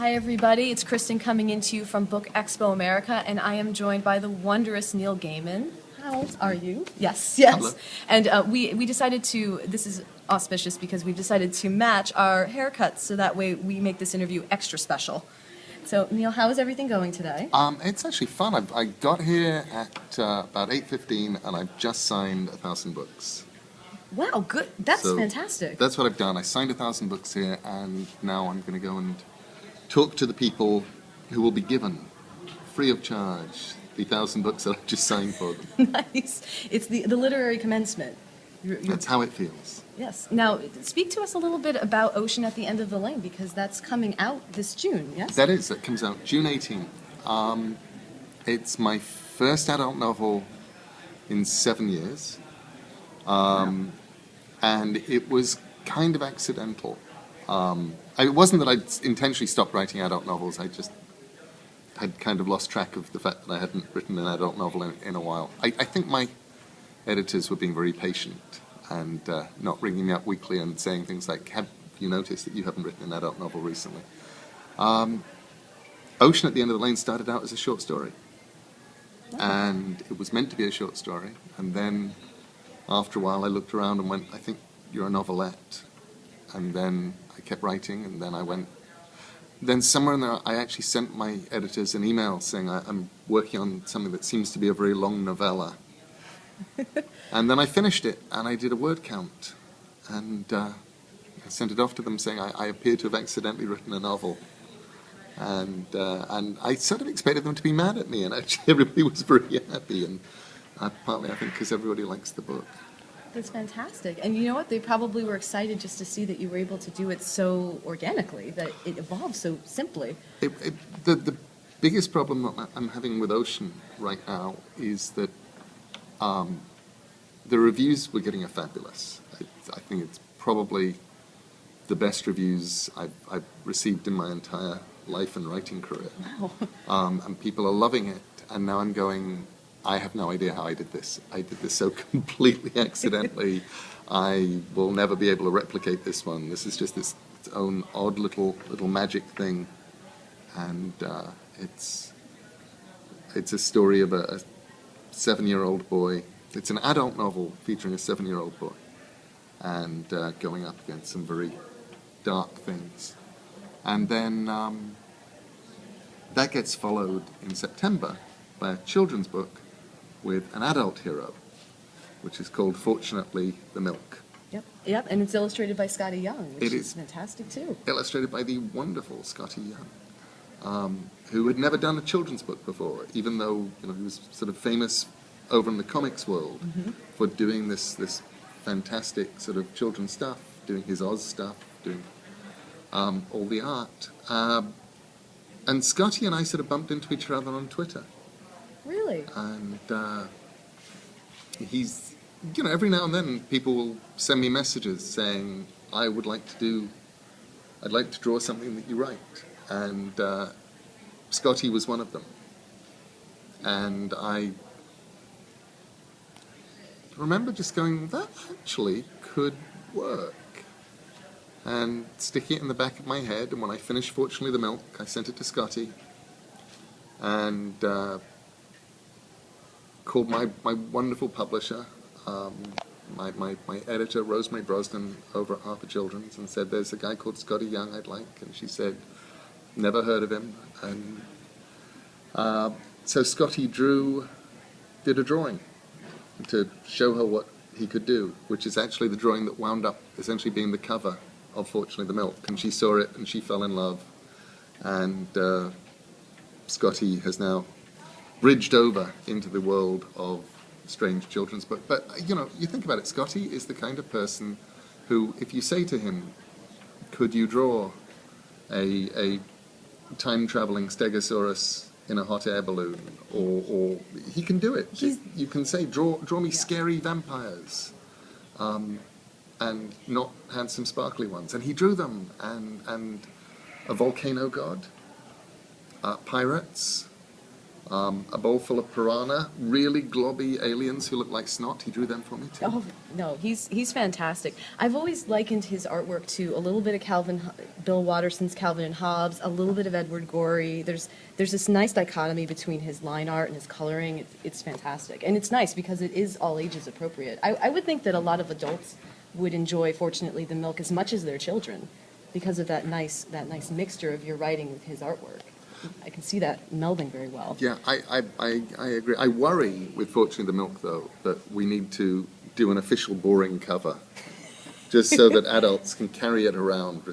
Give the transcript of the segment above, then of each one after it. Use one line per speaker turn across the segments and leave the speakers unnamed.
Hi everybody, it's Kristen coming into you from Book Expo America, and I am joined by the wondrous Neil Gaiman. How are you? Yes.
Hello.
And we decided to, this is auspicious because we've decided to match our haircuts so that way we make this interview extra special. So Neil, how is everything going today?
It's actually fun. I got here at about 8:15 and I've just signed 1,000 books.
Wow, good. That's
So
fantastic.
That's what I've done. I signed 1,000 books here, and now I'm going to go and talk to the people who will be given, free of charge, the 1,000 books that I've just signed for them.
Nice. It's the literary commencement.
That's how it feels.
Yes. Now, speak to us a little bit about Ocean at the End of the Lane, because that's coming out this June, yes?
That comes out June 18th. It's my first adult novel in 7 years. And it was kind of accidental. It wasn't that I'd intentionally stopped writing adult novels. I just had kind of lost track of the fact that I hadn't written an adult novel in a while. I think my editors were being very patient and not ringing me up weekly and saying things like, have you noticed that you haven't written an adult novel recently? Ocean at the End of the Lane started out as a short story. And it was meant to be a short story. And then after a while I looked around and went, I think you're a novelette. And then I kept writing, and then somewhere in there I actually sent my editors an email saying I'm working on something that seems to be a very long novella. And then I finished it, and I did a word count. And I sent it off to them saying I appear to have accidentally written a novel. And I sort of expected them to be mad at me, and actually everybody was very happy. And partly, I think, because everybody likes the book.
That's fantastic. And you know what? They probably were excited just to see that you were able to do it so organically, that it evolved so simply.
The biggest problem that I'm having with Ocean right now is that the reviews we're getting are fabulous. I think it's probably the best reviews I've received in my entire life and writing career.
Wow.
And people are loving it. And now I'm going, I have no idea how I did this. I did this so completely accidentally. I will never be able to replicate this one. This is just its own odd little magic thing. And it's a story of a 7-year-old boy. It's an adult novel featuring a 7-year-old boy and going up against some very dark things. And then that gets followed in September by a children's book with an adult hero, which is called Fortunately the Milk.
Yep, and it's illustrated by Scotty Young, which
It
is
is
fantastic too.
Illustrated by the wonderful Scotty Young, who had never done a children's book before, even though he was sort of famous over in the comics world for doing this fantastic sort of children's stuff, doing his Oz stuff, doing all the art. And Scotty and I sort of bumped into each other on Twitter.
Really?
And he's, every now and then people will send me messages saying, I'd like to draw something that you write. And Scotty was one of them. And I remember just going, that actually could work. And sticking it in the back of my head, and when I finished Fortunately the Milk, I sent it to Scotty. And called my wonderful publisher, my editor, Rosemary Brosnan, over at Harper Children's, and said, there's a guy called Scotty Young I'd like. And she said, never heard of him. And so Scotty did a drawing to show her what he could do, which is actually the drawing that wound up essentially being the cover of Fortunately the Milk. And she saw it, and she fell in love. And Scotty has now bridged over into the world of strange children's books. But, you think about it, Scotty is the kind of person who, if you say to him, could you draw a time-traveling stegosaurus in a hot air balloon, or he can do it. You can say, draw me scary vampires, and not handsome, sparkly ones. And he drew them, and a volcano god, pirates, A bowl full of piranha, really globby aliens who look like snot. He drew them for me too.
Oh no, he's fantastic. I've always likened his artwork to a little bit of Bill Watterson's Calvin and Hobbes, a little bit of Edward Gorey. There's this nice dichotomy between his line art and his coloring. It's fantastic, and it's nice because it is all ages appropriate. I would think that a lot of adults would enjoy, fortunately, the Milk as much as their children, because of that nice mixture of your writing with his artwork. I can see that melding very well.
Yeah, I agree. I worry with Fortunately the Milk, though, that we need to do an official boring cover, just so that adults can carry it around,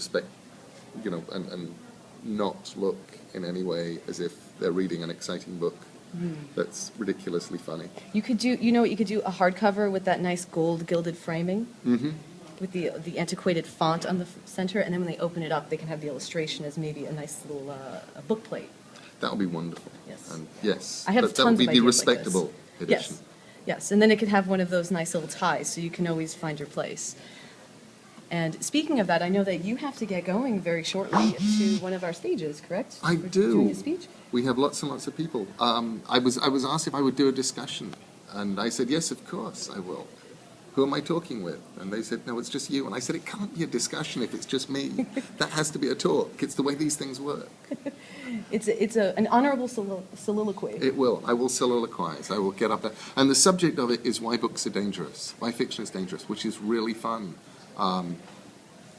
and not look in any way as if they're reading an exciting book that's ridiculously funny.
You could do, you know what you could do? A hardcover with that nice gold gilded framing.
Mm-hmm.
With the antiquated font on the center, and then when they open it up, they can have the illustration as maybe a nice little a book plate.
That would be wonderful.
Yes.
And yes.
I have
that
tons
would be
of
the
ideas like
respectable
this.
edition.
Yes, and then it could have one of those nice little ties, so you can always find your place. And speaking of that, I know that you have to get going very shortly to one of our stages, correct?
I
For
do.
Doing a speech?
We have lots and lots of people. I was asked if I would do a discussion, and I said, yes, of course I will. Who am I talking with? And they said, no, it's just you. And I said, it can't be a discussion if it's just me. That has to be a talk. It's the way these things work.
It's an honorable soliloquy.
It will. I will soliloquize. I will get up there. And the subject of it is why books are dangerous, why fiction is dangerous, which is really fun.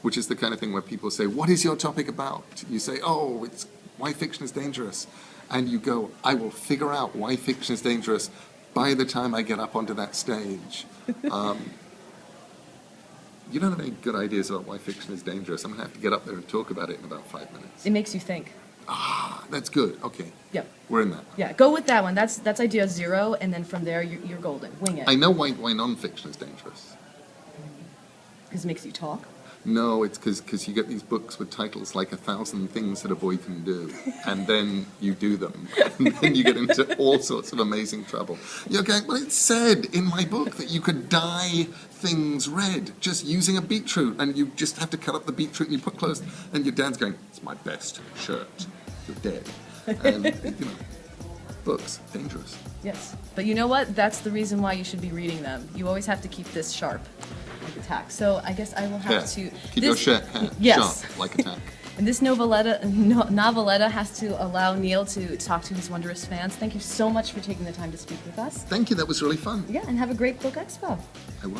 Which is the kind of thing where people say, what is your topic about? You say, oh, it's why fiction is dangerous. And you go, I will figure out why fiction is dangerous by the time I get up onto that stage. You don't have any good ideas about why fiction is dangerous. I'm going to have to get up there and talk about it in about 5 minutes.
It makes you think.
That's good. Okay.
Yep.
We're in that.
Yeah, go with that one. That's idea 0, and then from there you're golden. Wing it.
I know why non-fiction is dangerous.
Because it makes you talk.
No, it's because you get these books with titles like 1,000 Things That a Boy Can Do, and then you do them, and then you get into all sorts of amazing trouble. You're going, well, it said in my book that you could dye things red just using a beetroot, and you just have to cut up the beetroot and you put clothes, and your dad's going, it's my best shirt. You're dead. And, books, dangerous.
Yes. But you know what? That's the reason why you should be reading them. You always have to keep this sharp. Like attack. So I guess I will have to
keep your hair
yes.
sharp like attack.
And this noveletta has to allow Neil to talk to his wondrous fans. Thank you so much for taking the time to speak with us.
Thank you. That was really fun.
Yeah, and have a great book expo.
I will.